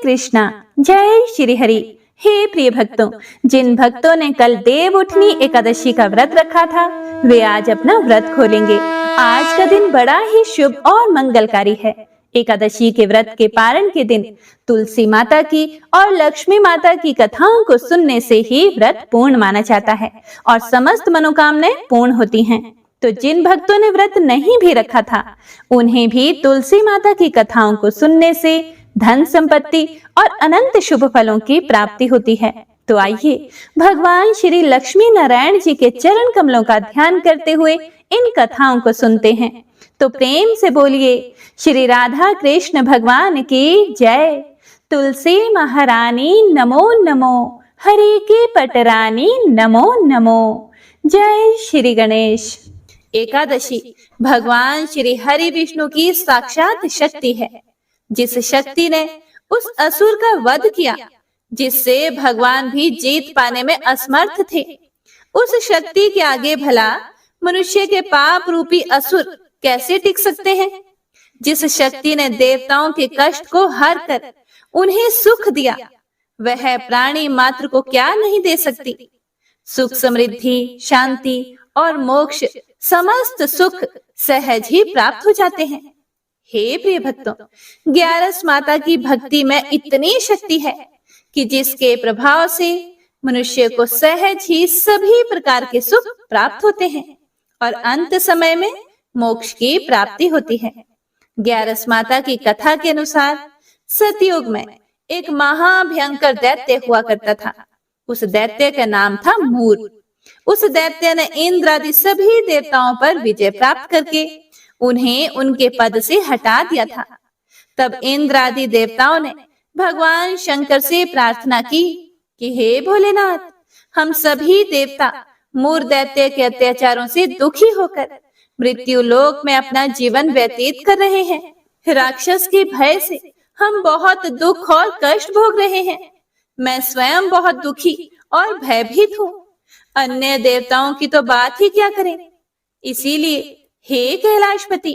कृष्णा। जय श्री हरि। हे प्रिय भक्तों, जिन भक्तों ने कल देव उठनी एकादशी का व्रत रखा था, वे आज अपना व्रत खोलेंगे। आज का दिन बड़ा ही शुभ और मंगलकारी है। एकादशी के व्रत के पारण के दिन तुलसी माता की और लक्ष्मी माता की कथाओं को सुनने से ही व्रत पूर्ण माना जाता है और समस्त मनोकामनाएं पूर्ण होती हैं। तो जिन भक्तों ने व्रत नहीं भी रखा था, उन्हें भी तुलसी माता की कथाओं को सुनने से धन संपत्ति और अनंत शुभ फलों की प्राप्ति होती है। तो आइए भगवान श्री लक्ष्मी नारायण जी के चरण कमलों का ध्यान करते हुए इन कथाओं को सुनते हैं। तो प्रेम से बोलिए श्री राधा कृष्ण भगवान की जय। तुलसी महारानी नमो नमो, हरि की पटरानी नमो नमो। जय श्री गणेश। एकादशी भगवान श्री हरि विष्णु की साक्षात शक्ति है, जिस शक्ति ने उस असुर का वध किया जिससे भगवान भी जीत पाने में असमर्थ थे। उस शक्ति के आगे भला मनुष्य के पाप रूपी असुर कैसे टिक सकते हैं। जिस शक्ति ने देवताओं के कष्ट को हर कर उन्हें सुख दिया, वह प्राणी मात्र को क्या नहीं दे सकती। सुख, समृद्धि, शांति और मोक्ष समस्त सुख सहज ही प्राप्त हो जाते हैं। हे प्रिय भक्तों, 11 माता की भक्ति में इतनी शक्ति है कि जिसके प्रभाव से मनुष्य को सहज ही सभी प्रकार के सुख प्राप्त होते हैं और अंत समय में मोक्ष की प्राप्ति होती है। 11 माता की कथा के अनुसार सतयुग में एक महाभयंकर दैत्य हुआ करता था। उस दैत्य का नाम था मूर। उस दैत्य ने इंद्र आदि सभी देवताओं पर विजय प्राप्त करके उन्हें उनके पद से हटा दिया था। तब इंद्र आदि देवताओं ने भगवान शंकर से प्रार्थना की कि हे भोलेनाथ, हम सभी देवता मूर दैत्य के अत्याचारों से दुखी होकर मृत्यु लोक में अपना जीवन व्यतीत कर रहे हैं। राक्षस के भय से हम बहुत दुख और कष्ट भोग रहे हैं। मैं स्वयं बहुत दुखी और भयभीत हूँ। अन्य देवताओं की तो बात ही क्या करें। इसीलिए हे कैलाशपति,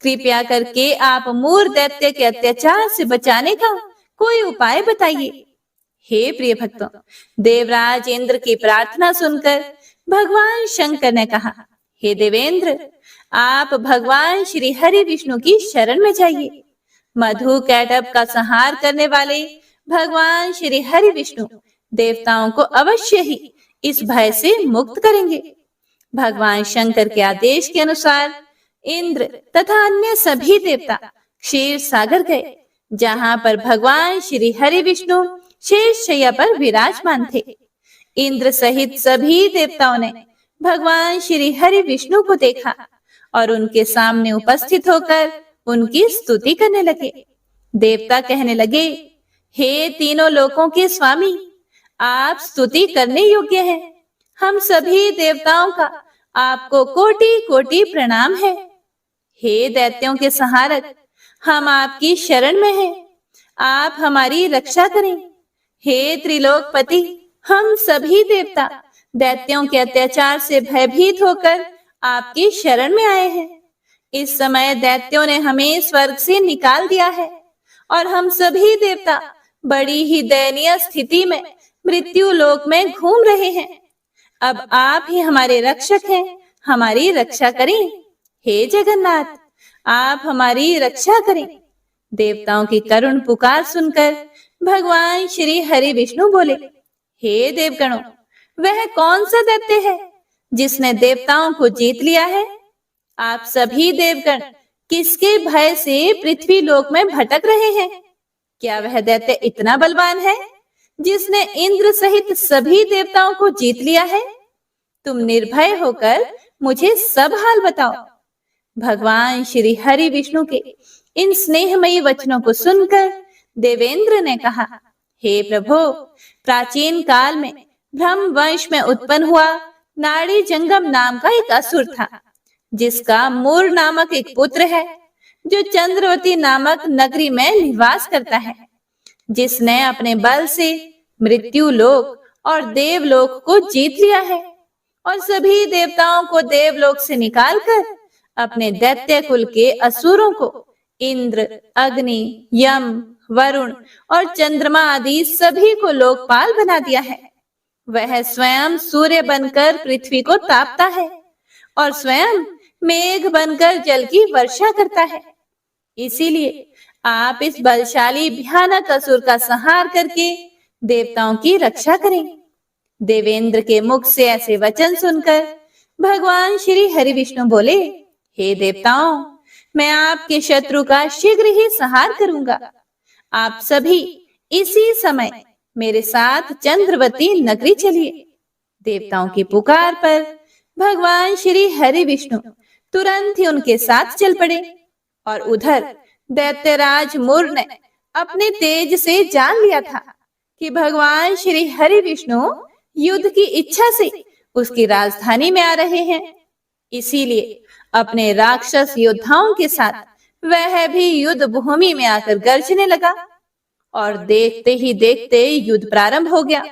कृपया करके आप मूर दैत्य के अत्याचार से बचाने का कोई उपाय बताइए। हे प्रिय भक्तों, देवराज इंद्र की प्रार्थना सुनकर भगवान शंकर ने कहा, हे देवेंद्र, आप भगवान श्री हरि विष्णु की शरण में जाइए। मधु कैटभ का संहार करने वाले भगवान श्री हरि विष्णु देवताओं को अवश्य ही इस भय से मुक्त करेंगे। भगवान शंकर के आदेश के अनुसार इंद्र तथा अन्य सभी देवता क्षीर सागर गए, जहां पर भगवान श्री हरि विष्णु शेष शैया पर विराजमान थे। इंद्र सहित सभी देवताओं ने भगवान श्री हरि विष्णु को देखा और उनके सामने उपस्थित होकर उनकी स्तुति करने लगे। देवता कहने लगे, हे तीनों लोकों के स्वामी, आप स्तुति करने योग्य हैं। हम सभी देवताओं का आपको कोटि कोटि प्रणाम है। हे दैत्यों के संहारक, हम आपकी शरण में हैं। आप हमारी रक्षा करें। हे त्रिलोकपति, हम सभी देवता दैत्यों के अत्याचार से भयभीत होकर आपकी शरण में आए हैं। इस समय दैत्यों ने हमें स्वर्ग से निकाल दिया है और हम सभी देवता बड़ी ही दयनीय स्थिति में मृत्यु लोक में घूम रहे हैं। अब आप ही हमारे रक्षक हैं, हमारी रक्षा करें। हे जगन्नाथ, आप हमारी रक्षा करें। देवताओं की करुण पुकार सुनकर भगवान श्री हरि विष्णु बोले, हे देवगणों, वह कौन सा दैत्य है जिसने देवताओं को जीत लिया है। आप सभी देवगण किसके भय से पृथ्वी लोक में भटक रहे हैं। क्या वह दैत्य इतना बलवान है जिसने इंद्र सहित सभी देवताओं को जीत लिया है। तुम निर्भय होकर मुझे सब हाल बताओ। भगवान श्री हरि विष्णु के इन स्नेहमयी वचनों को सुनकर देवेंद्र ने कहा, हे प्रभु, प्राचीन काल में ब्रह्म वंश में उत्पन्न हुआ नाड़ी जंगम नाम का एक असुर था, जिसका मूर नामक एक पुत्र है, जो चंद्रवती नामक नगरी में निवास करता है, जिसने अपने बल से मृत्यु लोक और देवलोक को जीत लिया है और सभी देवताओं को देवलोक से निकालकर अपने दैत्य कुल के असुरों को इंद्र, अग्नि, यम, वरुण और चंद्रमा आदि सभी को लोकपाल बना दिया है। वह स्वयं सूर्य बनकर पृथ्वी को तापता है और स्वयं मेघ बनकर जल की वर्षा करता है। इसीलिए आप इस बलशाली भयानक असुर का संहार करके देवताओं की रक्षा करें। देवेंद्र के मुख से ऐसे वचन सुनकर भगवान श्री हरि विष्णु बोले, हे देवताओं, मैं आपके शत्रु का शीघ्र ही संहार करूंगा। आप सभी इसी समय मेरे साथ चंद्रवती नगरी चलिए। देवताओं की पुकार पर भगवान श्री हरि विष्णु तुरंत ही उनके साथ चल पड़े और उधर दैत्यराज मुर ने अपने तेज से जान लिया था कि भगवान श्री हरि विष्णु युद्ध की इच्छा से उसकी राजधानी में आ रहे हैं। इसीलिए अपने राक्षस योद्धाओं के साथ वह भी युद्ध भूमि में आकर गरजने लगा और देखते ही देखते युद्ध प्रारंभ हो गया।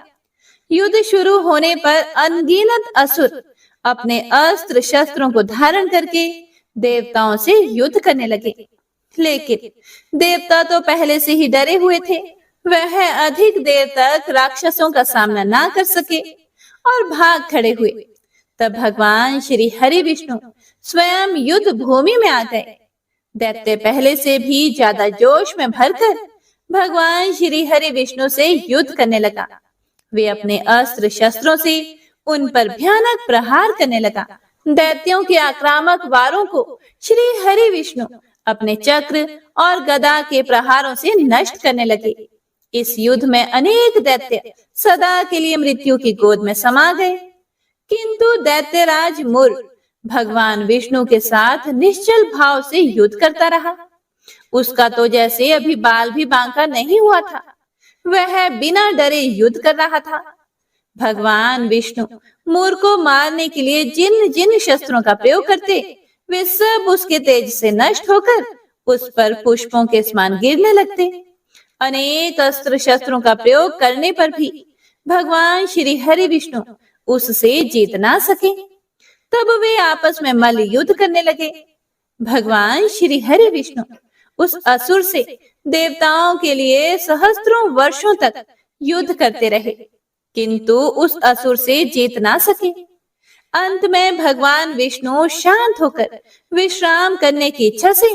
युद्ध शुरू होने पर अनगिनत असुर अपने अस्त्र शस्त्रों को धारण करके देवताओं से युद्ध करने लगे। लेकिन देवता तो पहले से ही डरे हुए थे। वह अधिक देर तक राक्षसों का सामना ना कर सके और भाग खड़े हुए। तब भगवान श्री हरि विष्णु स्वयं युद्ध भूमि में आ गए। दैत्य पहले से भी ज्यादा जोश में भरकर भगवान श्री हरि विष्णु से युद्ध करने लगा। वे अपने अस्त्र शस्त्रों से उन पर भयानक प्रहार करने लगा। दैत्यों के आक्रामक वारों को श्री हरि विष्णु अपने चक्र और गदा के प्रहारों से नष्ट करने लगे। इस युद्ध में अनेक दैत्य सदा के लिए मृत्यु की गोद में समा गए, किंतु दैत्यराज मुर भगवान विष्णु के साथ निश्चल भाव से युद्ध करता रहा। उसका तो जैसे अभी बाल भी बांका नहीं हुआ था। वह बिना डरे युद्ध कर रहा था। भगवान विष्णु मुर को मारने के लिए जिन जिन शस्त्रों का प्रयोग करते, वे सब उसके तेज से नष्ट होकर उस पर पुष्पों के समान गिरने लगते। अनेक अस्त्र शस्त्रों का प्रयोग करने पर भी भगवान श्री हरि विष्णु उससे जीत ना सके। तब वे आपस में मल्ल युद्ध करने लगे। भगवान श्री हरि विष्णु उस असुर से देवताओं के लिए सहस्त्रों वर्षों तक युद्ध करते रहे, किंतु उस असुर से जीत ना सके। अंत में भगवान विष्णु शांत होकर विश्राम करने की इच्छा से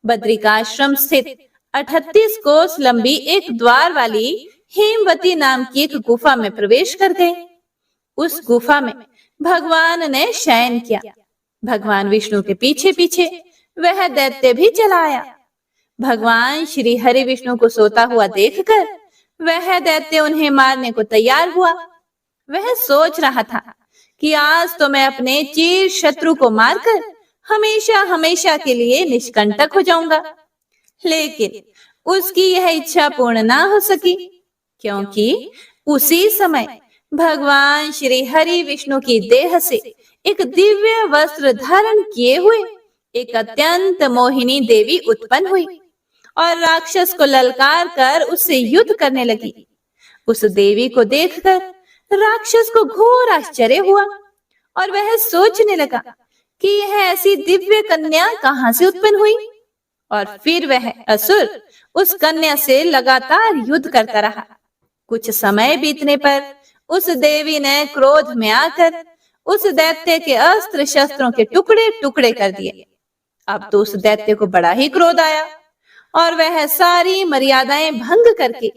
बद्रिकाश्रम स्थित 38 कोस लंबी एक द्वार वाली हेमवती नाम की एक गुफा में प्रवेश कर गए। उस गुफा में भगवान ने शयन किया। भगवान विष्णु के पीछे पीछे वह दैत्य भी चला आया। भगवान श्री हरि विष्णु को सोता हुआ देखकर वह दैत्य उन्हें मारने को तैयार हुआ। वह सोच रहा था कि आज तो मैं अपने चिर शत्रु को मारकर हमेशा हमेशा के लिए निष्कंटक हो जाऊंगा। लेकिन उसकी यह इच्छा पूर्ण ना हो सकी, क्योंकि उसी समय भगवान श्री हरि विष्णु की देह से एक दिव्य वस्त्र धारण किए हुए एक अत्यंत मोहिनी देवी उत्पन्न हुई और राक्षस को ललकार कर उससे युद्ध करने लगी। उस देवी को देखकर राक्षस को घोर आश्चर्य हुआ और वह सोचने लगा कि यह ऐसी दिव्य कन्या कहां से उत्पन्न हुई। और फिर वह असुर उस कन्या से लगातार युद्ध करता रहा। कुछ समय बीतने पर उस देवी ने क्रोध में आकर उस दैत्य के अस्त्र शस्त्रों के टुकड़े टुकड़े कर दिए। अब तो उस दैत्य को बड़ा ही क्रोध आया और वह सारी मर्यादाएं भंग करके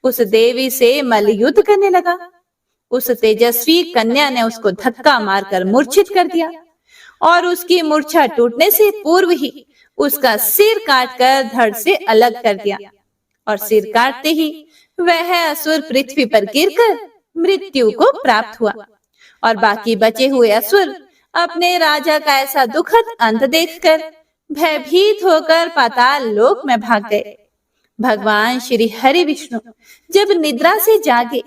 उस देवी से मल्ल युद्ध करने लगा। उस तेजस्वी कन्या ने उसको धक्का मारकर मूर्छित कर दिया और उसकी मूर्छा टूटने से पूर्व ही उसका सिर काटकर धड़ से अलग कर दिया और सिर काटते ही वह असुर पृथ्वी पर गिरकर मृत्यु को प्राप्त हुआ और बाकी बचे हुए असुर अपने राजा का ऐसा दुखद अंत देखकर भयभीत होकर पाताल लोक में भाग गए। भगवान श्री हरि विष्णु जब निद्रा से जागे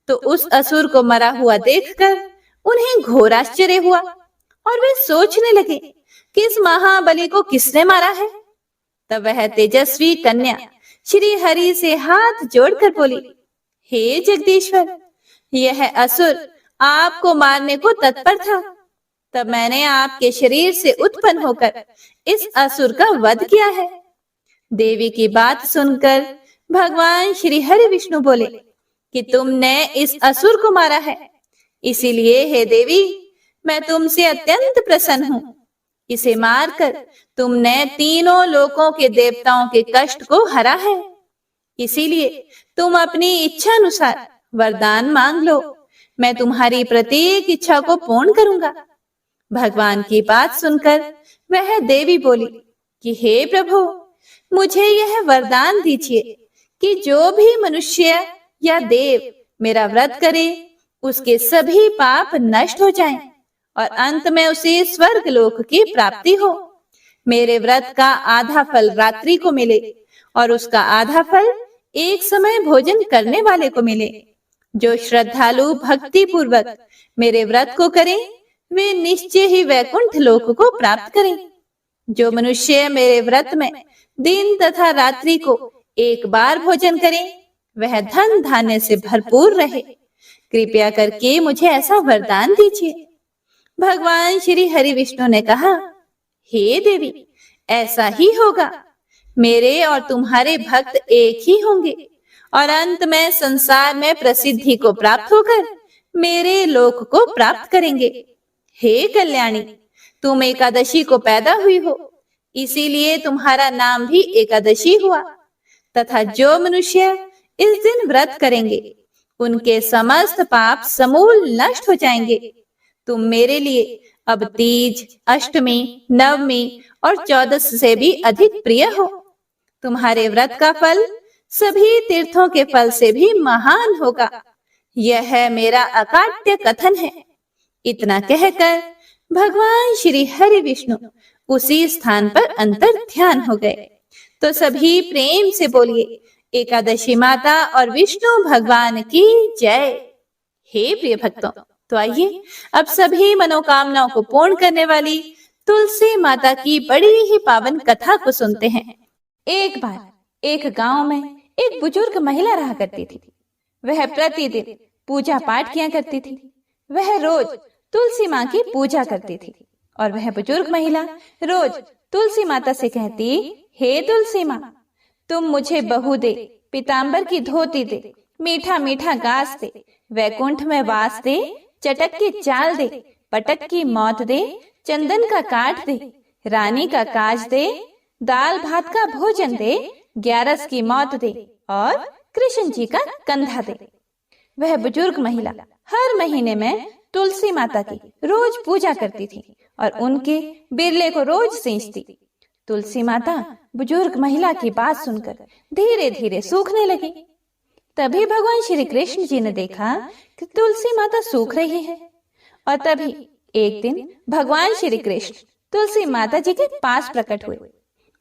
तो उस असुर को मरा हुआ देखकर उन्हें घोर आश्चर्य हुआ और वे सोचने लगे कि इस महाबली को किसने मारा है। तब वह तेजस्वी कन्या श्री हरि से हाथ जोड़कर बोली, हे जगदीश्वर, यह असुर आपको मारने को तत्पर था। तब मैंने आपके शरीर से उत्पन्न होकर इस असुर का वध किया है। देवी की बात सुनकर भगवान श्री हरि विष्णु बोले कि तुमने इस असुर को मारा है, इसीलिए हे देवी मैं तुमसे अत्यंत प्रसन्न हूँ। इसे मारकर तुमने तीनों लोकों के देवताओं के कष्ट को हरा है, इसीलिए तुम अपनी इच्छा अनुसार वरदान मांग लो, मैं तुम्हारी प्रत्येक इच्छा को पूर्ण करूंगा। भगवान की बात सुनकर वह देवी बोली कि हे प्रभु, मुझे यह वरदान दीजिए कि जो भी मनुष्य या देव मेरा व्रत करे उसके सभी पाप नष्ट हो जाएं और अंत में उसे स्वर्ग लोक की प्राप्ति हो। मेरे व्रत का आधा फल रात्रि को मिले और उसका आधा फल एक समय भोजन करने वाले को मिले। जो श्रद्धालु भक्ति पूर्वक मेरे व्रत को करें वे निश्चय ही वैकुंठ लोक को प्राप्त करें। जो मनुष्य मेरे व्रत में दिन तथा रात्रि को एक बार भोजन करें वह धन धान्य से भरपूर रहे। कृपया करके मुझे ऐसा वरदान दीजिए। भगवान श्री हरि विष्णु ने कहा, हे देवी, ऐसा ही होगा। मेरे और तुम्हारे भक्त एक ही होंगे और अंत में संसार में प्रसिद्धि को प्राप्त होकर मेरे लोक को प्राप्त करेंगे। हे कल्याणी, तुम एकादशी को पैदा हुई हो, इसीलिए तुम्हारा नाम भी एकादशी हुआ। तथा जो मनुष्य इस दिन व्रत करेंगे उनके समस्त पाप समूल नष्ट हो जाएंगे। तुम मेरे लिए अब तीज, अष्टमी, नवमी और 14 से भी अधिक प्रिय हो। तुम्हारे व्रत का फल सभी तीर्थों के फल से भी महान होगा। यह मेरा अकाट्य कथन है। इतना कहकर भगवान श्री हरि विष्णु उसी स्थान पर अंतर ध्यान हो गए। तो सभी प्रेम से बोलिए, एकादशी माता और विष्णु भगवान की जय। हे प्रिय भक्तों, तो आइए अब सभी मनोकामनाओं को पूर्ण करने वाली तुलसी माता की बड़ी ही पावन कथा को सुनते हैं। एक बार एक गांव में एक बुजुर्ग महिला रहा करती थी। वह प्रतिदिन पूजा पाठ किया करती थी। वह रोज तुलसी माँ की पूजा करती थी और वह बुजुर्ग महिला रोज तुलसी माता से कहती, हे तुलसी माँ, तुम मुझे बहू दे, पीताम्बर की धोती दे, मीठा मीठा घास दे, वैकुंठ में वास दे, चटक की चाल दे, पटक की मौत दे, चंदन का काठ दे, रानी का काज दे, दाल भात का भोजन दे, 11 की मौत दे और कृष्ण जी का कंधा दे। वह बुजुर्ग महिला हर महीने में तुलसी माता की रोज पूजा करती थी और उनके बिरले को रोज सींचती। तुलसी माता बुजुर्ग महिला की बात सुनकर धीरे धीरे सूखने लगी। तभी भगवान श्री कृष्ण जी ने देखा कि तुलसी माता सूख रही है और तभी एक दिन भगवान श्री कृष्ण तुलसी माता जी के पास प्रकट हुए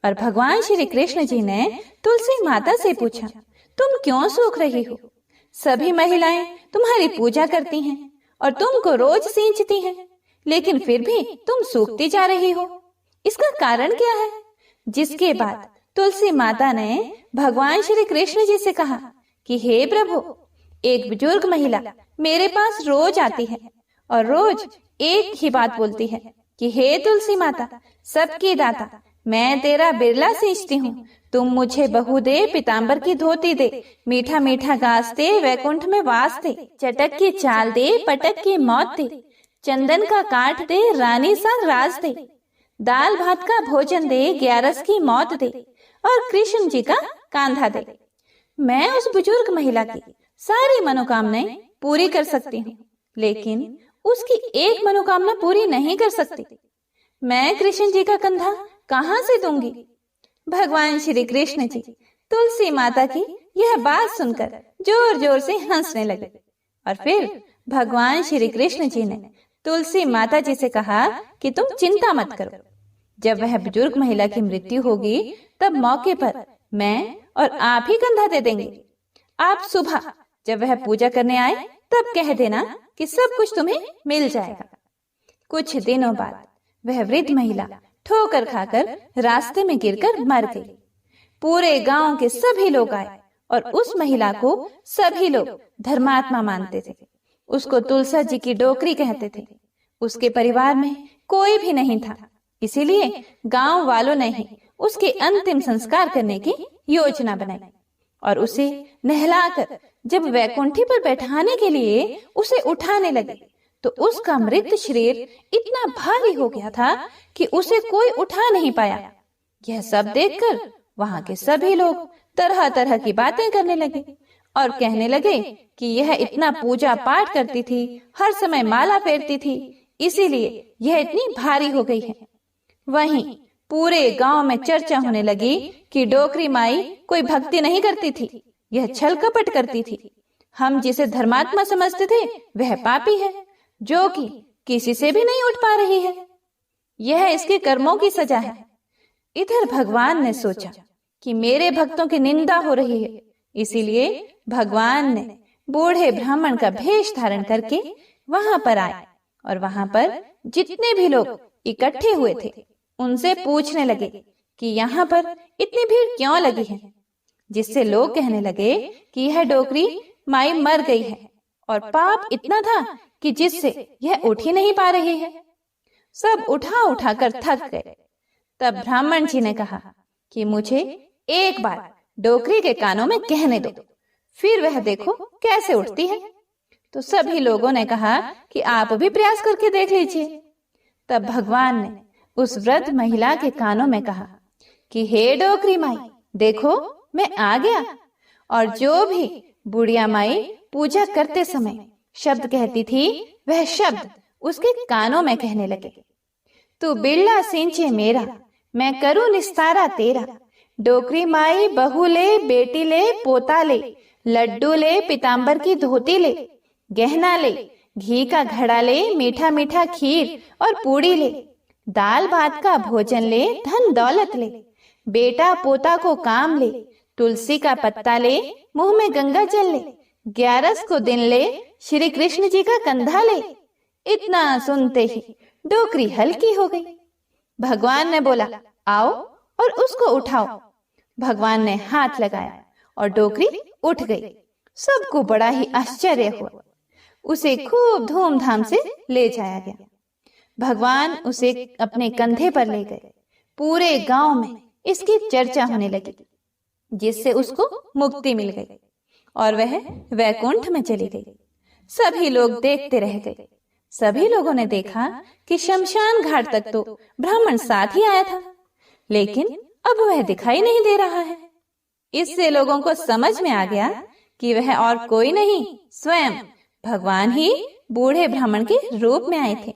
और भगवान श्री कृष्ण जी ने तुलसी माता से पूछा, तुम क्यों सूख रही हो? सभी महिलाएं तुम्हारी पूजा करती हैं और तुमको रोज सींचती हैं, लेकिन फिर भी तुम सूखती जा रही हो। इसका कारण क्या है? जिसके बाद तुलसी माता ने भगवान श्री कृष्ण जी से कहा कि हे प्रभु, एक बुजुर्ग महिला मेरे पास रोज आती है और रोज एक ही बात बोलती है कि हे तुलसी माता, सबकी दाता, मैं तेरा बिरला सींचती हूँ, तुम मुझे बहू दे, पीताम्बर की धोती दे, मीठा मीठा घास दे, वैकुंठ में वास दे, चटक की चाल दे, पटक की मौत दे, चंदन का काठ दे, रानी सा राज दे, दाल भात का भोजन दे, 11 की मौत दे और कृष्ण जी का कांधा दे। मैं उस बुजुर्ग महिला की सारी मनोकामनाएं पूरी कर सकती हूँ, लेकिन उसकी एक मनोकामना पूरी नहीं कर सकती। मैं कृष्ण जी का कंधा कहाँ से दूंगी? भगवान श्री कृष्ण जी तुलसी माता की यह बात सुनकर जोर जोर से हंसने लगे और फिर भगवान श्री कृष्ण जी ने तुलसी माता जी से कहा कि तुम चिंता मत करो, जब वह बुजुर्ग महिला की मृत्यु होगी तब मौके पर मैं और आप ही कंधा दे देंगे। आप सुबह जब वह पूजा करने आए तब कह देना कि सब कुछ तुम्हें मिल जाएगा। कुछ दिनों बाद वह वृद्ध महिला ठोकर खाकर रास्ते में गिरकर मर गई। पूरे गांव के सभी लोग आए और उस महिला को सभी लोग धर्मात्मा मानते थे। उसको तुलसा जी की डोकरी कहते थे। उसके परिवार में कोई भी नहीं था, इसीलिए गांव वालों ने ही उसके अंतिम संस्कार करने की योजना बनाई। और उसे नहलाकर जब वैकुंठी पर बैठाने के लिए उसे उठाने लगे तो उसका मृत शरीर इतना भारी हो गया था कि उसे कोई उठा नहीं पाया। यह सब देखकर वहां के सभी लोग तरह तरह की बातें करने लगे और कहने लगे कि यह इतना पूजा पाठ करती थी, हर समय माला फेरती थी, इसीलिए यह इतनी भारी हो गई है। वहीं पूरे गांव में चर्चा होने लगी कि डोकरी माई कोई भक्ति नहीं करती थी, यह छल कपट करती थी। हम जिसे धर्मात्मा समझते थे वह पापी है, जो कि किसी से भी नहीं उठ पा रही है। यह इसके कर्मों की सजा है। इधर भगवान ने सोचा कि मेरे भक्तों की निंदा हो रही है, इसीलिए भगवान ने बूढ़े ब्राह्मण का भेष धारण करके वहां पर आए और वहां पर जितने भी लोग इकट्ठे हुए थे उनसे पूछने लगे कि यहाँ पर इतनी भीड़ क्यों लगी है, जिससे लोग कहने लगे कि यह डोकरी माई मर गई है और पाप इतना था कि जिससे यह उठ ही नहीं पा रही है। सब उठा उठा कर थक गए। तब ब्राह्मण जी ने कहा कि मुझे एक बार डोकरी के कानों में कहने दो, फिर वह देखो कैसे उठती है। तो सभी लोगों ने कहा कि आप भी प्रयास करके देख लीजिए। तब भगवान ने उस वृद्ध महिला के कानों में कहा कि हे डोकरी माई, देखो मैं आ गया। और जो भी बुढ़िया माई पूजा करते समय शब्द कहती थी वह शब्द उसके कानों में कहने लगे, तू बिरला सिंचे मेरा, मैं करूं निस्तारा तेरा। डोकरी माई बहू ले, बेटी ले, पोता ले, लड्डू ले, पीताम्बर की धोती ले, गहना ले, घी का घड़ा ले, मीठा मीठा खीर और पूड़ी ले, दाल भात का भोजन ले, धन दौलत ले, बेटा पोता को काम ले, तुलसी का पत्ता ले, मुंह में गंगा जल ले, 11 को दिन ले, श्री कृष्ण जी का कंधा ले। इतना सुनते ही डोकरी हल्की हो गई। भगवान ने बोला, आओ और उसको उठाओ। भगवान ने हाथ लगाया और डोकरी उठ गई। सबको बड़ा ही आश्चर्य हुआ। उसे खूब धूमधाम से ले जाया गया। भगवान उसे अपने कंधे पर ले गए। पूरे गांव में इसकी चर्चा होने लगी, जिससे उसको मुक्ति मिल गई और वह वैकुंठ में चली गई। सभी लोग देखते रह गए। सभी लोगों ने देखा कि शमशान घाट तक तो ब्राह्मण साथ ही आया था, लेकिन अब वह दिखाई नहीं दे रहा है। इससे लोगों को समझ में आ गया कि वह और कोई नहीं, स्वयं भगवान ही बूढ़े ब्राह्मण के रूप में आए थे।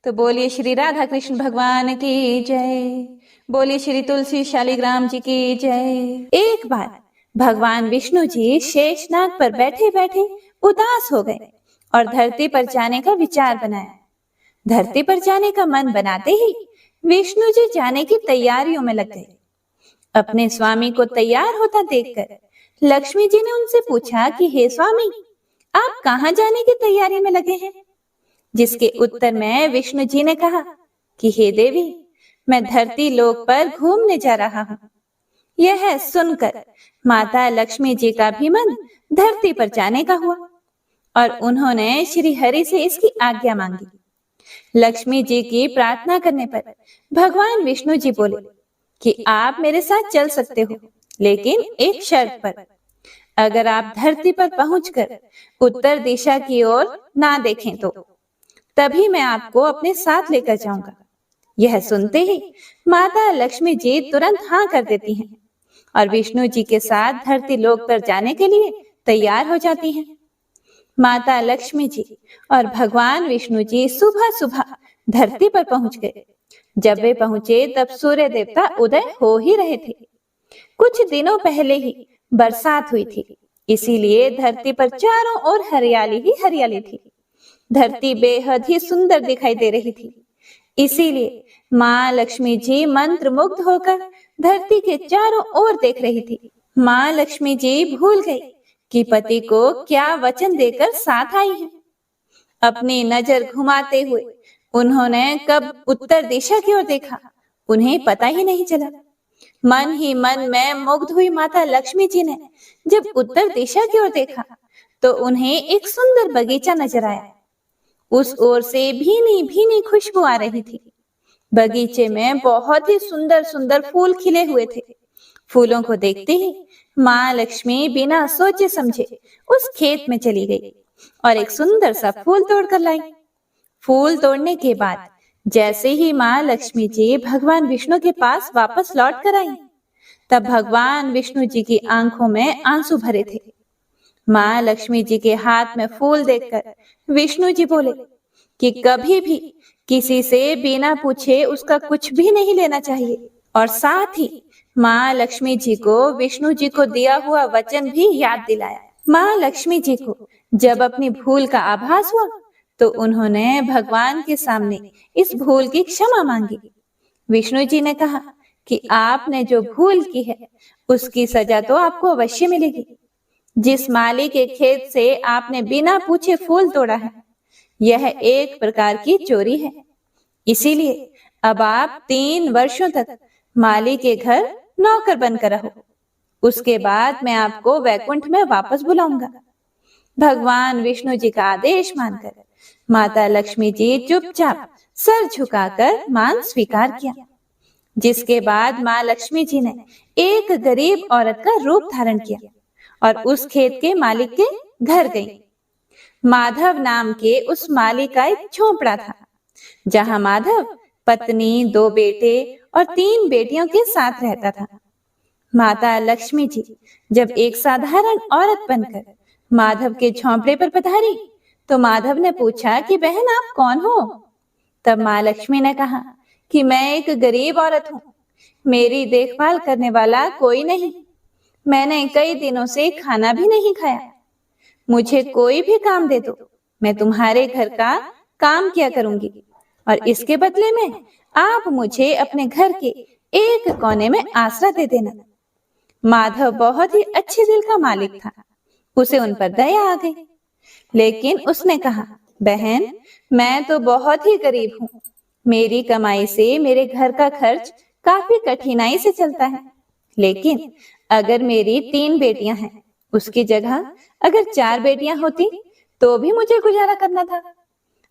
तो बोलिए श्री राधा कृष्ण भगवान की जय, बोलिए श्री तुलसी शालिग्राम जी की जय। एक बार भगवान विष्णु जी शेषनाग पर बैठे बैठे उदास हो गए और धरती पर जाने का विचार बनाया। धरती पर जाने का मन बनाते ही विष्णु जी जाने की तैयारियों में लग गए। अपने स्वामी को तैयार होता देखकर लक्ष्मी जी ने उनसे पूछा कि हे स्वामी, आप कहाँ जाने की तैयारी में लगे हैं? जिसके उत्तर में विष्णु जी ने कहा कि हे देवी, मैं धरती लोक पर घूमने जा रहा हूँ। यह सुनकर माता लक्ष्मी जी का भी मन धरती पर जाने का हुआ और उन्होंने श्री हरि से इसकी आज्ञा मांगी। लक्ष्मी जी की प्रार्थना करने पर भगवान विष्णु जी बोले कि आप मेरे साथ चल सकते हो, लेकिन एक शर्त पर। अगर आप धरती पर पहुंचकर उत्तर दिशा की ओर ना देखें तो तभी मैं आपको अपने साथ लेकर जाऊंगा। यह सुनते ही माता लक्ष्मी जी तुरंत हाँ कर देती हैं और विष्णु जी के साथ धरती लोक पर जाने के लिए तैयार हो जाती हैं। माता लक्ष्मी जी और भगवान विष्णु जी सुबह सुबह धरती पर पहुंच गए। जब वे पहुंचे तब सूर्य देवता उदय हो ही रहे थे। कुछ दिनों पहले ही बरसात हुई थी, इसीलिए धरती पर चारों ओर हरियाली ही हरियाली थी। धरती बेहद ही सुंदर दिखाई दे रही थी। इसीलिए माँ लक्ष्मी जी मंत्र मुग्ध होकर धरती के चारों ओर देख रही थी। माँ लक्ष्मी जी भूल गई कि पति को क्या वचन देकर साथ आई है। अपनी नजर घुमाते हुए उन्होंने कब उत्तर दिशा की ओर देखा, उन्हें पता ही नहीं चला। मन ही मन में मुग्ध हुई माता लक्ष्मी जी ने जब उत्तर दिशा की ओर देखा तो उन्हें एक सुंदर बगीचा नजर आया। उस ओर से भीनी भीनी खुशबू आ रही थी। बगीचे में बहुत ही सुंदर सुंदर फूल खिले हुए थे। फूलों को देखते ही माँ लक्ष्मी बिना सोचे समझे उस खेत में चली गई और एक सुंदर सा फूल तोड़कर लाई। फूल तोड़ने के बाद जैसे ही माँ लक्ष्मी जी भगवान विष्णु के पास वापस लौट कर आई, तब भगवान विष्णु जी की आंखों में आंसू भरे थे। माँ लक्ष्मी जी के हाथ में फूल देखकर विष्णु जी बोले कि कभी भी किसी से बिना पूछे उसका कुछ भी नहीं लेना चाहिए, और साथ ही माँ लक्ष्मी जी को विष्णु जी को दिया हुआ वचन भी याद दिलाया। माँ लक्ष्मी जी को जब अपनी भूल का आभास हुआ तो उन्होंने भगवान के सामने इस भूल की क्षमा मांगी। विष्णु जी ने कहा कि आपने जो भूल की है उसकी सजा तो आपको अवश्य मिलेगी। जिस माली के खेत से आपने बिना पूछे फूल तोड़ा है, यह एक प्रकार की चोरी है। इसीलिए अब आप 3 वर्षों तक माली के घर नौकर बनकर रहो। उसके बाद मैं आपको वैकुंठ में वापस बुलाऊंगा। भगवान विष्णु जी का आदेश मानकर माता लक्ष्मी जी चुपचाप सर झुकाकर मान स्वीकार किया। जिसके बाद माँ लक्ष्मी जी ने एक गरीब औरत का रूप धारण किया और उस खेत के मालिक के घर गई। माधव नाम के उस मालिक का एक झोंपड़ा था, जहां माधव पत्नी, 2 बेटे और 3 बेटियों के साथ रहता था। माता लक्ष्मी जी जब एक साधारण औरत बनकर माधव के झोंपड़े पर पधारी तो माधव ने पूछा कि बहन आप कौन हो? तब माँ लक्ष्मी ने कहा कि मैं एक गरीब औरत हूँ, मेरी देखभाल करने वाला कोई नहीं, मैंने कई दिनों से खाना भी नहीं खाया, मुझे कोई भी काम दे दो, मैं तुम्हारे घर का काम किया करूंगी और इसके बदले में आप मुझे अपने घर के एक कोने में आसरा दे देना। माधव बहुत ही अच्छे दिल का मालिक था, उसे उन पर दया आ गई, लेकिन उसने कहा बहन मैं तो बहुत ही गरीब हूँ, मेरी कमाई से मेरे घर का खर्च काफी कठिनाई से चलता है, लेकिन अगर मेरी 3 बेटियां हैं उसकी जगह अगर 4 बेटियां होती तो भी मुझे गुजारा करना था।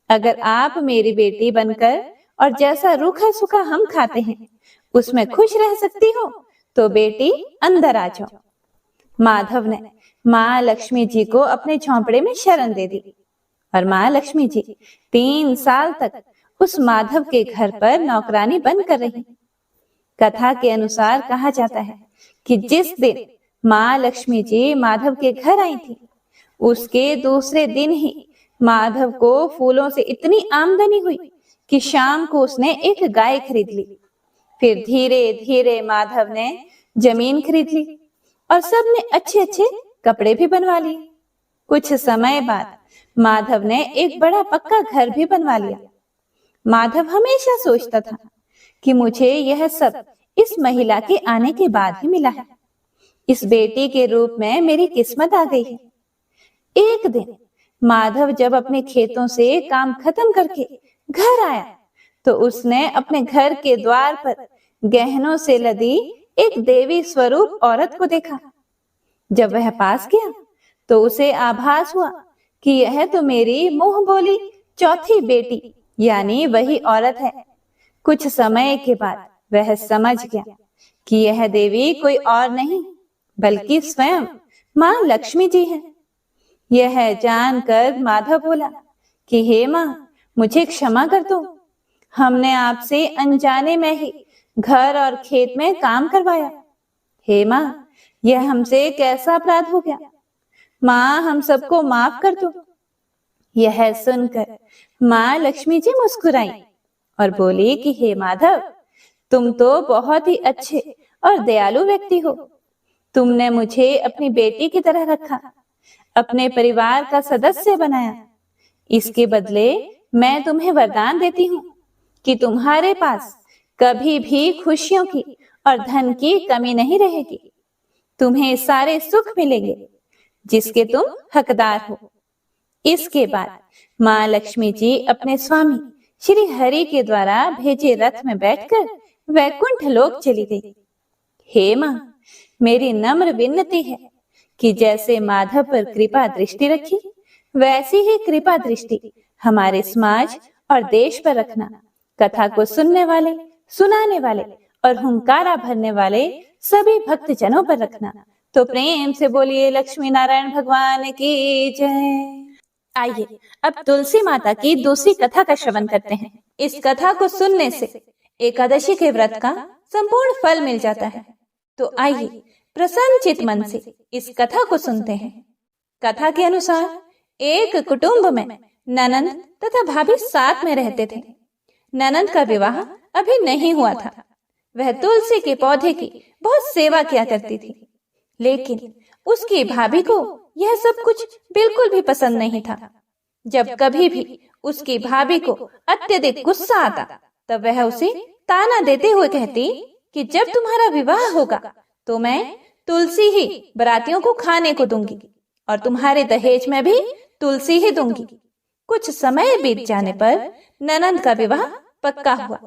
अगर आप मेरी बेटी बनकर और जैसा रूखा सूखा हम खाते हैं उसमें खुश रह सकती हो तो बेटी अंदर आ जाओ। माधव ने माँ लक्ष्मी जी को अपने झोंपड़े में शरण दे दी और माँ लक्ष्मी जी 3 साल तक उस माधव के घर पर नौकरानी बनकर रही। कथा के अनुसार कहा जाता है कि जिस दिन माँ लक्ष्मी जी माधव के घर आई थी, उसके दूसरे दिन ही माधव को फूलों से इतनी आमदनी हुई कि शाम को उसने एक गाय खरीद ली। फिर धीरे धीरे माधव ने जमीन खरीद ली और सबने अच्छे अच्छे कपड़े भी बनवा लिए। कुछ समय बाद माधव ने एक बड़ा पक्का घर भी बनवा लिया। माधव हमेशा सोचता था कि मुझे यह सब इस महिला के आने के बाद ही मिला है, इस बेटी के रूप में मेरी किस्मत आ गई है। एक दिन माधव जब अपने खेतों से काम खत्म करके घर आया तो उसने अपने घर के द्वार पर गहनों से लदी एक देवी स्वरूप औरत को देखा। जब वह पास गया तो उसे आभास हुआ कि यह तो मेरी मुंह बोली चौथी बेटी यानी वही औरत है। कुछ समय के बाद वह समझ गया कि यह देवी कोई और नहीं बल्कि स्वयं माँ लक्ष्मी जी है। यह जानकर माधव बोला कि हे माँ, मुझे क्षमा कर दो, हमने आपसे अनजाने में ही घर और खेत में काम करवाया। हे माँ, यह हमसे कैसा अपराध हो गया, माँ हम सबको माफ कर दो। यह सुनकर माँ लक्ष्मी जी मुस्कुराई और बोली कि हे माधव, तुम तो बहुत ही अच्छे और दयालु व्यक्ति हो, तुमने मुझे अपनी बेटी की तरह रखा, अपने परिवार का सदस्य बनाया। इसके बदले मैं तुम्हें वरदान देती हूँ कि तुम्हारे पास कभी भी खुशियों की और धन की कमी नहीं रहेगी। तुम्हें सारे सुख मिलेंगे जिसके तुम हकदार हो। इसके बाद माँ लक्ष्मी जी अपने स्वामी श्री हरि के द्वारा भेजे रथ में बैठकर वैकुंठ लोक चली गई। हे माँ, मेरी नम्र विनती है कि जैसे माधव पर कृपा दृष्टि रखी वैसी ही कृपा दृष्टि हमारे समाज और देश पर रखना। कथा को सुनने वाले, सुनाने वाले और हुंकारा भरने वाले सभी भक्तजनों पर रखना। तो प्रेम से बोलिए लक्ष्मी नारायण भगवान की जय। आइए अब तुलसी माता की दूसरी कथा का श्रवण करते हैं। इस कथा को सुनने से एकादशी के व्रत का संपूर्ण फल मिल जाता है। तो आइए प्रसन्न चित मन से इस कथा को सुनते हैं। कथा के अनुसार एक कुटुंब में ननंद तथा भाभी साथ में रहते थे। ननंद का विवाह अभी नहीं हुआ था। वह तुलसी के पौधे की बहुत सेवा किया करती थी, लेकिन उसकी भाभी को यह सब कुछ बिल्कुल भी पसंद नहीं था। जब कभी भी उसकी भाभी को अत्यधिक गुस्सा आता, तब वह उसे ताना देते हुए कहती कि जब तुम्हारा विवाह होगा तो मैं तुलसी ही बरातियों को खाने को दूंगी और तुम्हारे दहेज में भी तुलसी ही दूंगी। कुछ समय बीत जाने पर ननंद का विवाह पक्का हुआ।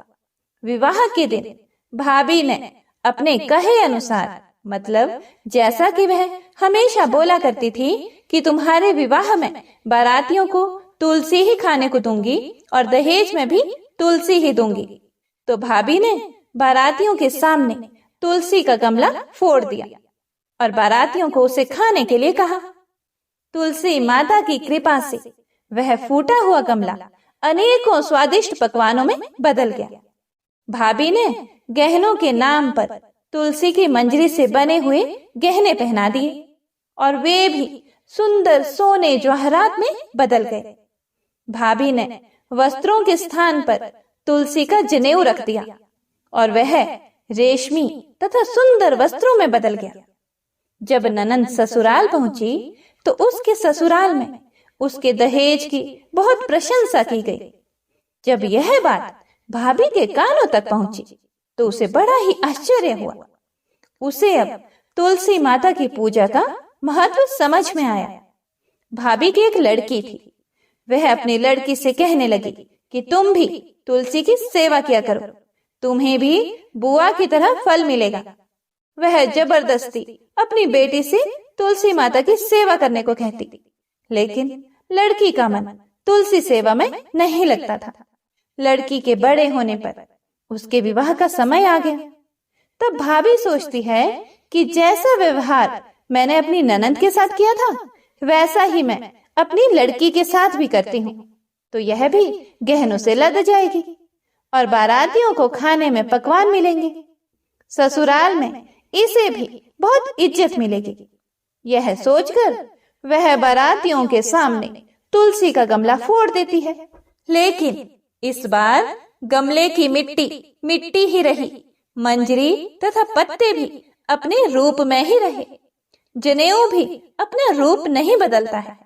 विवाह के दिन भाभी ने अपने कहे अनुसार, मतलब जैसा कि वह हमेशा बोला करती थी कि तुम्हारे विवाह में बारातियों को तुलसी ही खाने को दूंगी और दहेज में भी तुलसी ही दूंगी, तो भाभी ने बारातियों के सामने तुलसी का गमला फोड़ दिया और बारातियों को उसे खाने के लिए कहा। तुलसी माता की कृपा से वह फूटा हुआ गमला अनेकों स्वादिष्ट पकवानों में बदल गया। भाभी ने गहनों के नाम पर तुलसी की मंजरी से बने हुए गहने पहना दिए और वे भी सुंदर सोने जवाहरात में बदल गए। भाभी ने वस्त्रों के स्थान पर तुलसी का जनेऊ रख दिया और वह रेशमी तथा सुंदर वस्त्रों में बदल गया। जब ननंद ससुराल पहुंची तो उसके ससुराल में उसके दहेज की बहुत प्रशंसा की गई। जब यह बात भाभी के कानों तक पहुंची तो उसे बड़ा ही आश्चर्य हुआ। उसे अब तुलसी माता की पूजा का महत्व समझ में आया। भाभी की एक लड़की थी। वह अपनी लड़की से कहने लगी कि तुम भी तुलसी की सेवा किया करो, तुम्हें भी बुआ की तरह फल मिलेगा। वह जबरदस्ती अपनी बेटी से तुलसी माता की सेवा करने को कहती, लेकिन लड़की का मन तुलसी सेवा में नहीं लगता था। लड़की के बड़े होने पर उसके विवाह का समय आ गया। तब भाभी सोचती है कि जैसा व्यवहार मैंने अपनी ननंद के साथ किया था, वैसा ही मैं अपनी लड़की के साथ भी करती हूँ, तो यह भी गहनों से लद जाएगी और बारातियों को खाने में पकवान मिलेंगे। ससुराल में इसे भी बहुत इज्जत मिलेगी। यह सोचकर वह बारातियों के सामने तुलसी का गमला फोड़ देती है, लेकिन इस बार गमले की मिट्टी मिट्टी ही रही, मंजरी तथा पत्ते भी अपने रूप में ही रहे, जनेऊ भी अपना रूप नहीं बदलता है।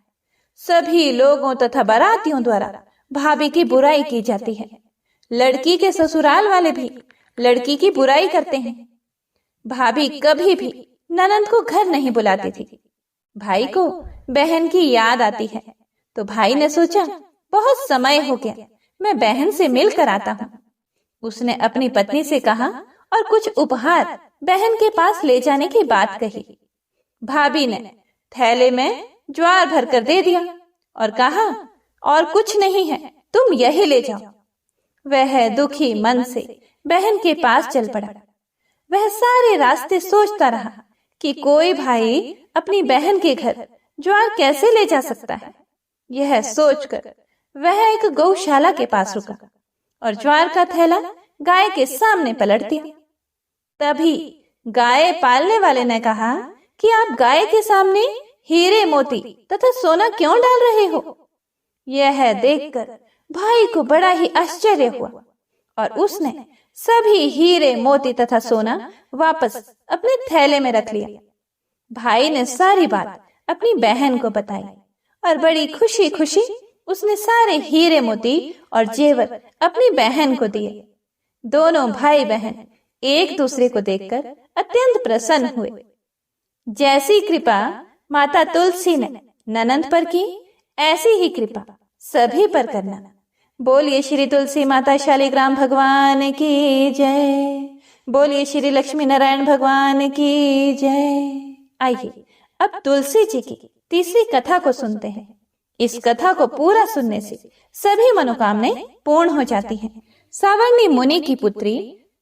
सभी लोगों तथा बारातियों द्वारा भाभी की बुराई की जाती है। लड़की के ससुराल वाले भी लड़की की बुराई करते हैं। भाभी कभी भी ननंद को घर नहीं बुलाती थी। भाई को बहन की याद आती है, तो भाई ने सोचा बहुत समय हो गया, मैं बहन से मिलकर आता हूँ। उसने अपनी पत्नी से कहा और कुछ उपहार बहन के पास ले जाने की बात कही। भाभी ने थैले में ज्वार भरकर दे दिया और कहा और कुछ नहीं है, तुम यही ले जाओ। वह दुखी मन से बहन के पास चल पड़ा। वह सारे रास्ते सोचता रहा कि कोई भाई अपनी बहन के घर ज्वार कैसे ले जा सकता है। यह सोचकर वह एक गौशाला के पास रुका और ज्वार का थैला गाय के सामने पलट दिया। तभी गाय पालने वाले ने कहा कि आप गाय के सामने हीरे मोती तथा सोना क्यों डाल रहे हो? यह देखकर भाई को बड़ा ही आश्चर्य हुआ और उसने सभी हीरे मोती तथा सोना वापस अपने थैले में रख लिया। भाई ने सारी बात अपनी बहन को बताई और बड़ी खुशी खुशी उसने सारे हीरे मोती और जेवर अपनी बहन को दिए। दोनों भाई बहन एक दूसरे को देखकर अत्यंत प्रसन्न हुए। जैसी कृपा माता तुलसी ने ननंद पर की, ऐसी ही कृपा सभी पर करना। बोलिए श्री तुलसी माता शालिग्राम भगवान की जय। बोलिए श्री लक्ष्मी नारायण भगवान की जय। आइए अब तुलसी जी की तीसरी कथा को सुनते हैं। इस कथा को पूरा सुनने से सभी मनोकामनाएं पूर्ण हो जाती हैं। सावर्णी मुनि की पुत्री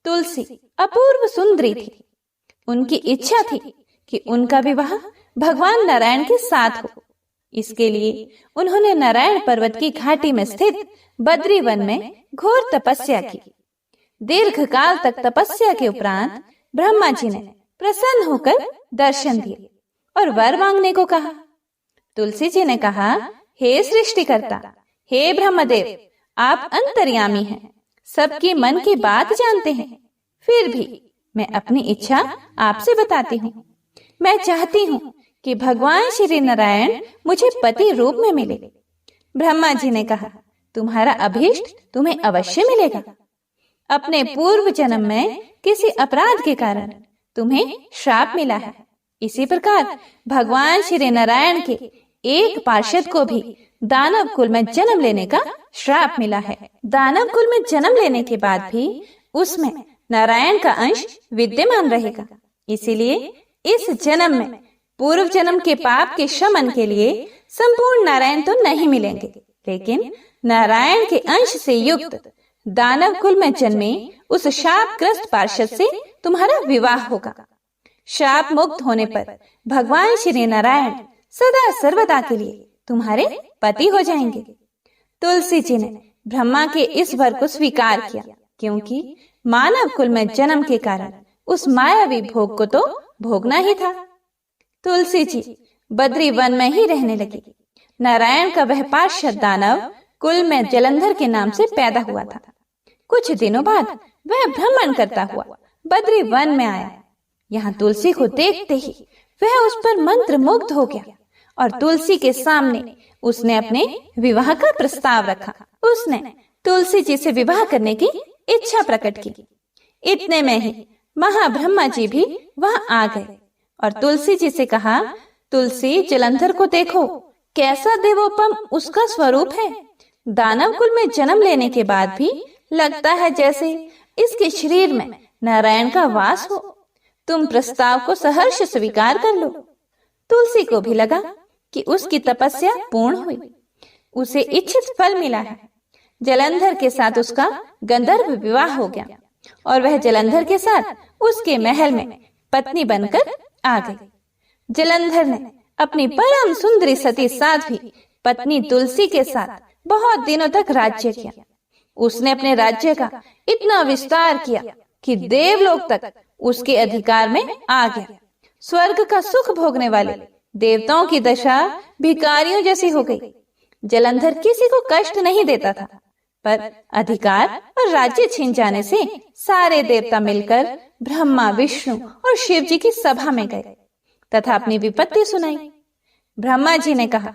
तुलसी अपूर्व सुंदरी थी। उनकी इच्छा थी कि उनका विवाह भगवान नारायण के साथ हो। इसके लिए उन्होंने नारायण पर्वत की घाटी में स्थित बद्री वन में घोर तपस्या की। दीर्घ काल तक तपस्या के उपरांत ब्रह्मा जी ने प्रसन्न होकर दर्शन दिए और वर मांगने को कहा। तुलसी जी ने कहा, हे सृष्टिकर्ता, हे ब्रह्मदेव, आप अंतर्यामी हैं, सबकी मन की बात जानते हैं। फिर भी मैं अपनी इच्छा आपसे बताती हूँ। मैं चाहती हूँ कि भगवान श्री नारायण मुझे पति रूप में मिले। ब्रह्मा जी ने कहा, तुम्हारा अभीष्ट तुम्हें अवश्य मिलेगा। अपने पूर्व जन्म में किसी अपराध के कारण तुम्हें श्राप मिला है। इसी प्रकार भगवान श्री नारायण के एक पार्षद को भी दानव कुल में जन्म लेने का श्राप मिला है। दानव कुल में जन्म लेने के बाद भी उसमें नारायण का अंश विद्यमान रहेगा। इसीलिए इस जन्म में पूर्व जन्म के पाप के शमन के लिए संपूर्ण नारायण तो नहीं मिलेंगे, लेकिन नारायण के अंश से युक्त दानव कुल में जन्मे उस शापग्रस्त पार्षद से तुम्हारा विवाह होगा। शाप मुक्त होने पर भगवान श्री नारायण सदा सर्वदा के लिए तुम्हारे पति हो जाएंगे। तुलसी जी ने ब्रह्मा के इस वर को स्वीकार किया, क्योंकि मानव कुल में जन्म के कारण उस मायावी भोग को तो भोगना ही था। तुलसी जी बद्री वन में ही रहने लगी। नारायण का वह पार्षद दानव कुल में जलंधर के नाम से पैदा हुआ था। कुछ दिनों बाद वह भ्रमण करता हुआ बद्री वन में आया। यहाँ तुलसी को देखते ही वह उस पर मंत्र मुग्ध हो गया और तुलसी के सामने उसने अपने विवाह का प्रस्ताव रखा। उसने तुलसी जी से विवाह करने की इच्छा प्रकट की। इतने में ही महाब्रह्मा जी भी वहां आ गए और तुलसी जी से कहा, तुलसी, जलंधर को देखो, कैसा देवोपम उसका स्वरूप है। दानव कुल में जन्म लेने के बाद भी लगता है जैसे इसके शरीर में नारायण का वास हो। तुम प्रस्ताव को सहर्ष स्वीकार कर लो। तुलसी को भी लगा कि उसकी तपस्या पूर्ण हुई, उसे इच्छित फल मिला है। जलंधर के साथ उसका गंधर्व विवाह हो गया और वह जलंधर के साथ उसके महल में पत्नी बनकर आ गई। जलंधर ने अपनी परम सुंदरी सती साध्वी पत्नी तुलसी के साथ बहुत दिनों तक राज्य किया। उसने अपने राज्य का इतना विस्तार किया कि देवलोक तक उसके अधिकार में आ गया। स्वर्ग का सुख भोगने वाले देवताओं की दशा भिखारियों जैसी हो गई। जलंधर किसी को कष्ट नहीं देता था, पर अधिकार और राज्य छिन जाने से सारे देवता मिलकर ब्रह्मा, विष्णु और शिव जी की सभा में गए तथा अपनी विपत्ति सुनाई। ब्रह्मा जी ने कहा,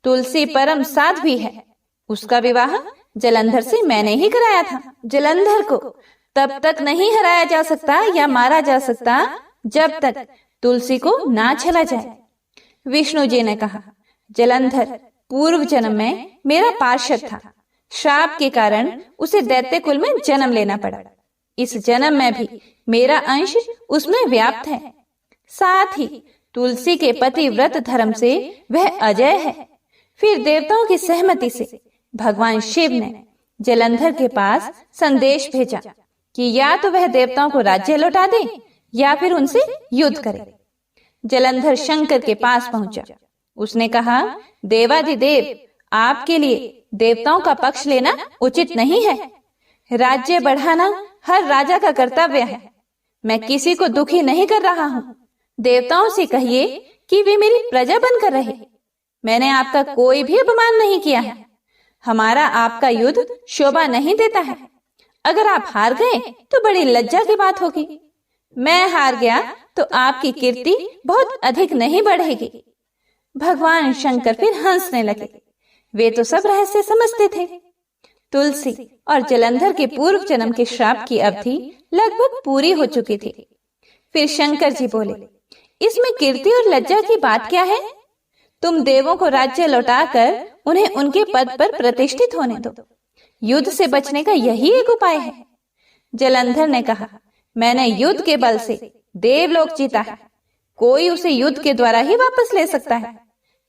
तुलसी परम साध्वी है, उसका विवाह जलंधर से मैंने ही कराया था। जलंधर को तब तक नहीं हराया जा सकता या मारा जा सकता जब तक तुलसी को ना छला जाए। विष्णु जी ने कहा, जलंधर पूर्व जन्म में मेरा पार्षद था। श्राप के कारण उसे दैत्य कुल में जन्म लेना पड़ा। इस जन्म में भी मेरा अंश उसमें व्याप्त है। साथ ही तुलसी के पतिव्रत धर्म से वह अजय है। फिर देवताओं की सहमति से भगवान शिव ने जलंधर के पास संदेश भेजा कि या तो वह देवताओं को राज्य लौटा दे या फिर उनसे युद्ध करे। जलंधर शंकर के पास पहुंचा। उसने कहा, देवाधिदेव, आपके लिए देवताओं का पक्ष लेना उचित नहीं है। राज्य बढ़ाना हर राजा का कर्तव्य है। मैं किसी को दुखी नहीं कर रहा हूँ। देवताओं से कहिए कि वे मेरी प्रजा बनकर रहे। मैंने आपका कोई भी अपमान नहीं किया है। हमारा आपका युद्ध शोभा नहीं देता है। अगर आप हार गए तो बड़ी लज्जा की बात होगी। मैं हार गया तो आपकी कीर्ति बहुत अधिक नहीं बढ़ेगी। भगवान शंकर फिर हंसने लगे। वे तो सब रहस्य समझते थे। तुलसी और जलंधर के पूर्व जन्म के श्राप की अवधि लगभग पूरी हो चुकी थी। फिर शंकर जी बोले, इसमें कीर्ति और लज्जा की बात क्या है? तुम देवों को राज्य लौटाकर उन्हें उनके पद पर प्रतिष्ठित होने दो। युद्ध से बचने का यही एक उपाय है। जलंधर ने कहा, मैंने युद्ध के बल से देवलोक जीता है। कोई उसे युद्ध के द्वारा ही वापस ले सकता है।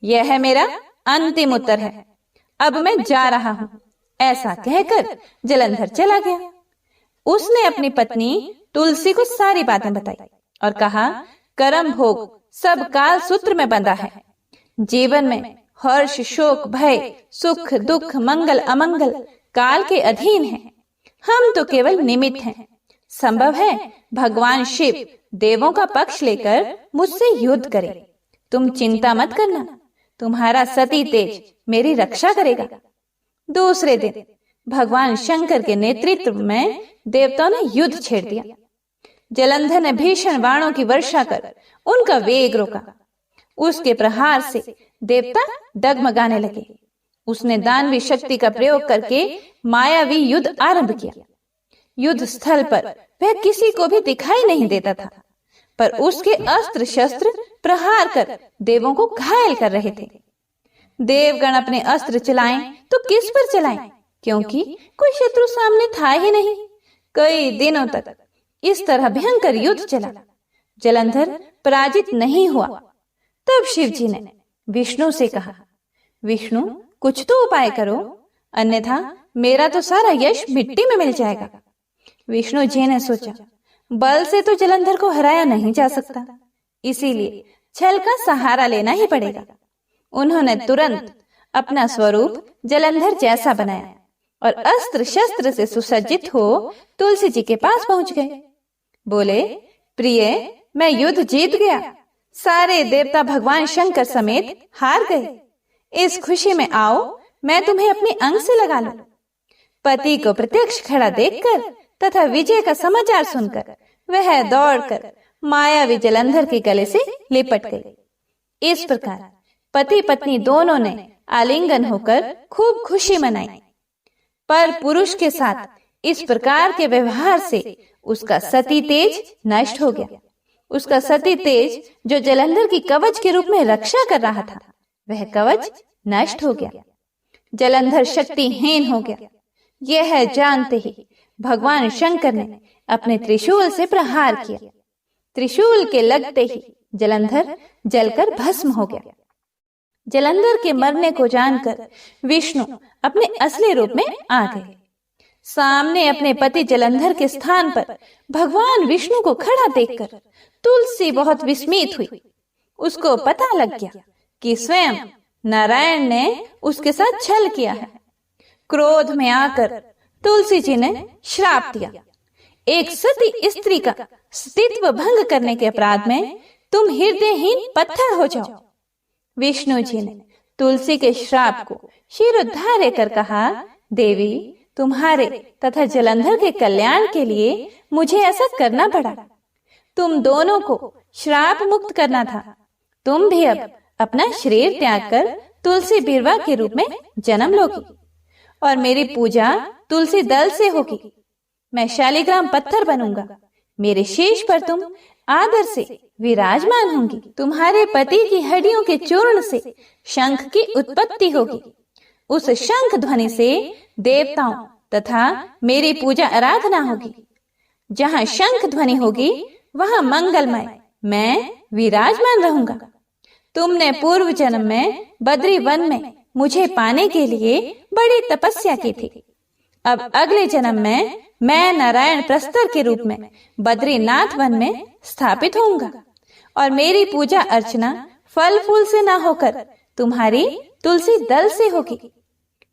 यह है मेरा अंतिम उत्तर है। अब मैं जा रहा हूँ। ऐसा कहकर जलंधर चला गया। उसने अपनी पत्नी तुलसी को सारी बातें बताई और कहा, कर्म भोग सब काल सूत्र में बंधा है। जीवन में हर्ष, शोक, भय, सुख, दुख, मंगल, अमंगल काल के अधीन है। हम तो केवल निमित्त हैं। संभव है भगवान शिव देवों का पक्ष लेकर मुझसे युद्ध करे। तुम चिंता मत करना, तुम्हारा सती तेज मेरी रक्षा करेगा। दूसरे दिन भगवान शंकर के नेतृत्व में देवताओं ने युद्ध छेड़ दिया। जलंधर ने भीषण बाणों की वर्षा कर उनका वेग रोका। उसके प्रहार से देवता डगमगाने लगे। उसने दानवी शक्ति का प्रयोग करके मायावी युद्ध आरंभ किया। युद्ध स्थल पर वह किसी को भी दिखाई नहीं देता था, पर उसके अस्त्र शस्त्र प्रहार कर देवों को घायल कर रहे थे। देवगण अपने अस्त्र चलाएं तो किस पर चलाएं, क्योंकि कोई शत्रु सामने था ही नहीं। कई दिनों तक इस तरह भयंकर युद्ध चला। जलंधर पराजित नहीं हुआ। तब शिव जी ने विष्णु से कहा, विष्णु कुछ तो उपाय करो, अन्यथा मेरा तो सारा यश मिट्टी में मिल जाएगा। विष्णु जी ने सोचा, बल से तो जलंधर को हराया नहीं जा सकता, इसीलिए छल का सहारा लेना ही पड़ेगा। उन्होंने तुरंत अपना स्वरूप जलंधर जैसा बनाया और अस्त्र शस्त्र से सुसज्जित हो तुलसी जी के पास पहुंच गए। बोले, प्रिय, मैं युद्ध जीत गया। सारे देवता भगवान शंकर समेत हार गए। इस खुशी में आओ, मैं तुम्हें अपने अंग से लगा लूं। पति को प्रत्यक्ष खड़ा देखकर तथा विजय का समाचार सुनकर वह दौड़कर मायावी जलंधर के गले से लिपट गई। इस प्रकार पति पत्नी दोनों ने आलिंगन होकर खूब खुशी मनाई। पर पुरुष के साथ इस प्रकार के व्यवहार से उसका सती तेज नष्ट हो गया। उसका सती तेज जो जलंधर की कवच के रूप में रक्षा कर रहा था, वह कवच नष्ट हो गया। जलंधर शक्तिहीन हो गया। यह जानते ही भगवान शंकर ने अपने त्रिशूल से प्रहार किया। त्रिशूल के लगते ही जलंधर जलकर भस्म हो गया। जलंधर के मरने को जानकर विष्णु अपने असली रूप में आ गए। सामने अपने पति जलंधर के स्थान पर भगवान विष्णु को खड़ा देखकर तुलसी बहुत विस्मित हुई। उसको पता लग गया कि स्वयं नारायण ने उसके साथ छल किया है। क्रोध में आकर तुलसी जी ने श्राप दिया, एक सती स्त्री का स्तित्व भंग करने के अपराध में तुम हृदयहीन पत्थर हो जाओ। विष्णु जी ने तुलसी के श्राप को शिरोधार्य कर कहा, देवी, तुम्हारे तथा जलंधर के कल्याण के लिए मुझे ऐसा करना पड़ा। तुम दोनों को श्राप मुक्त करना था। तुम भी अब अपना शरीर त्याग कर तुलसी बिरवा के रूप में जन्म लोगी और मेरी पूजा तुलसी दल से होगी। मैं शालिग्राम पत्थर बनूंगा। मेरे शीश पर तुम आदर से विराजमान होंगी। तुम्हारे पति की हड्डियों के चूर्ण से शंख की उत्पत्ति होगी। उस शंख ध्वनि से देवताओं तथा मेरी पूजा आराधना होगी। जहाँ शंख ध्वनि होगी वहाँ मंगलमय मैं विराजमान रहूंगा। तुमने पूर्व जन्म में बद्री वन में मुझे पाने के लिए बड़ी तपस्या की थी। अब अगले जन्म में मैं नारायण प्रस्तर के रूप में बद्रीनाथ वन में स्थापित होऊंगा और मेरी पूजा अर्चना फल फूल से ना होकर तुम्हारी तुलसी दल से होगी।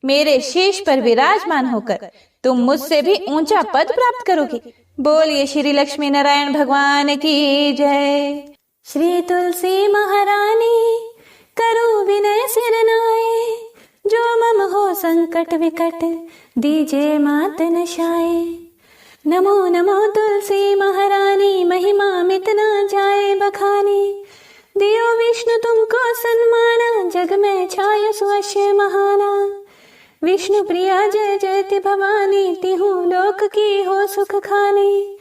मेरे शीश पर विराजमान होकर तुम मुझसे भी ऊंचा पद प्राप्त करोगे। बोलिए श्री लक्ष्मी नारायण भगवान की जय। श्री तुलसी महारानी करो विनय सिर नाए, जो मम हो संकट विकट दीजे मात नशाए। नमो नमो तुलसी महारानी, महिमा मित न जाए बखानी। दियो विष्णु तुमको सन्माना, जग में छाय सुअश्य महाना। विष्णु प्रिया जय जयति भवानी, तिहु लोक की हो सुख खानी।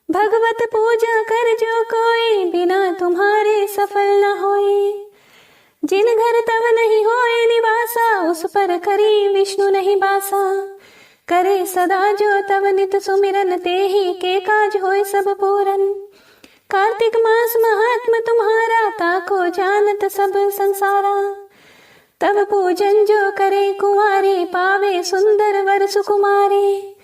भगवत पूजा कर जो कोई, बिना तुम्हारे सफल न होए। जिन घर तव नहीं होए निवासा, उस पर करी विष्णु नहीं बासा। करे सदा जो तव नित सुमिरन, ते ही के काज होए सब पूरन। कार्तिक मास महात्म तुम्हारा, ताको जानत सब संसारा। तब पूजन जो करे कुंवारे, पावे सुंदर वर सुकुमारे।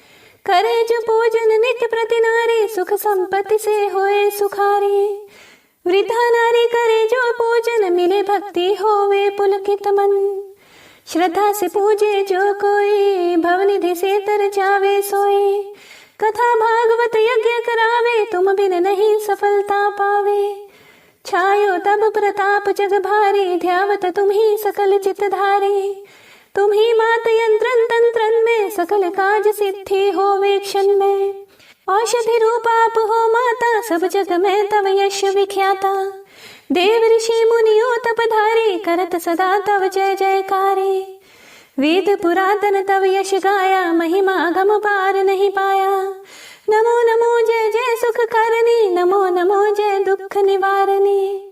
करे जो पूजन नित्य प्रति नारी, सुख संपत्ति से होए सुखारी। वृद्धा नारी करे जो पूजन, मिले भक्ति होवे पुलकित मन। श्रद्धा से पूजे जो कोई, भवनिधि से तर जावे सोई। कथा भागवत यज्ञ करावे, तुम बिन नहीं सफलता पावे। छायो तब प्रताप जग भारी, ध्यावत तुम ही सकल चित धारी। तुम ही मात यंत्रन तंत्रन में, सकल काज सिद्धि होवे क्षण में। औषधि रूप आप हो माता, सब जग में तव यश विख्याता। देव ऋषि मुनियो तपधारी, करत सदा तव जय जयकारी। वेद पुरातन तव यश गाया, महिमा गम पार नहीं पाया। नमो नमो जय जय सुख करनी, नमो नमो जय दुख निवारणी।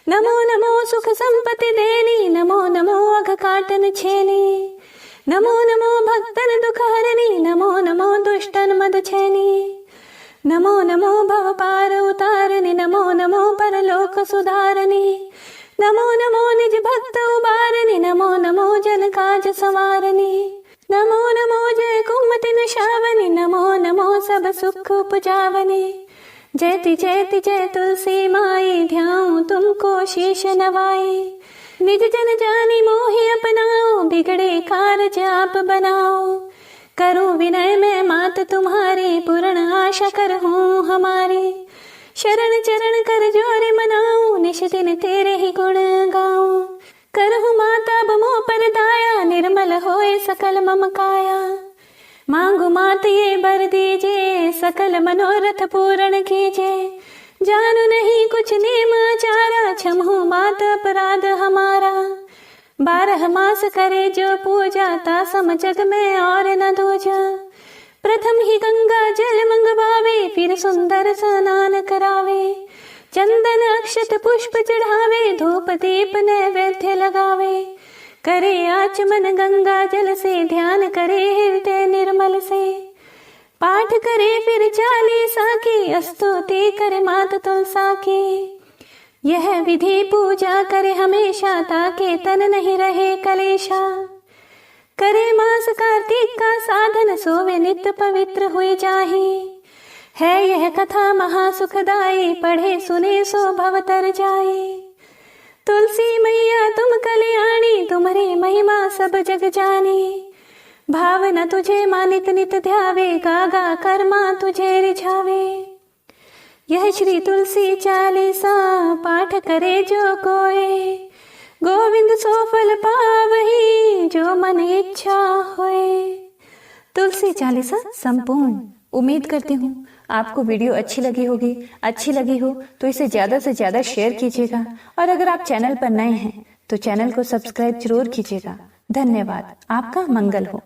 नमो नमो सुख संपत्ति देनी, नमो नमो अघ काटन छेनी। नमो नमो भक्तन दुख हरनी, नमो नमो दुष्टन मद छेनी। नमो नमो भव पार उतारनी, नमो नमो परलोक सुधारनी। नमो नमो निज भक्त उबारनी, नमो नमो जन काज संवारनी। नमो नमो जय कुमति निशावनी, नमो नमो सब सुख उपजावनी। जयति जयति जय तुलसी माई, ध्याऊं तुमको शीश नवाई। निज जन जानी मोहि अपनाओ, बिगड़े कारज आप बनाओ। करूं विनय में मात तुम्हारी, पूर्ण आशा करहूं हमारी। शरण चरण कर जोरे मनाऊं, निश दिन तेरे ही गुण गाऊं। करहूं माता बमो पर दाया, निर्मल होए सकल मम काया। मांगू मात ये बर दीजे, सकल मनोरथ पूर्ण कीजे। जानू नहीं कुछ नेम आचारा, क्षमहु मात अपराध हमारा। 12 मास करे जो पूजा, ता सम जग में और न दूजा। प्रथम ही गंगा जल मंगवावे, फिर सुंदर स्नान करावे। चंदन अक्षत पुष्प चढ़ावे, धूप दीप नैवेद्य लगावे। करे आचमन गंगा जल से, ध्यान करे हृदय निर्मल से। पाठ करे फिर चालीसा की, स्तुति करे मात तुलसा की। यह विधि पूजा करे हमेशा, ताके तन नहीं रहे कलेशा। करे मास कार्तिक का साधन, सोवे नित्य पवित्र हुए जाहि। है यह कथा महासुखदाई, पढ़े सुने सो भव तर जाए। तुलसी मैया तुम कल्याणी, तुम्हारी महिमा सब जग जानी। भावना तुझे मानित नित ध्यावे, गागा कर्मा तुझे रिझावे। यह श्री तुलसी चालीसा, पाठ करे जो कोई। गोविंद सो फल पावही, जो मन इच्छा होए। तुलसी चालीसा संपूर्ण। उम्मीद करती हूँ आपको वीडियो अच्छी लगी होगी। अच्छी लगी हो तो इसे ज़्यादा से ज़्यादा शेयर कीजिएगा, और अगर आप चैनल पर नए हैं तो चैनल को सब्सक्राइब जरूर कीजिएगा। धन्यवाद। आपका मंगल हो।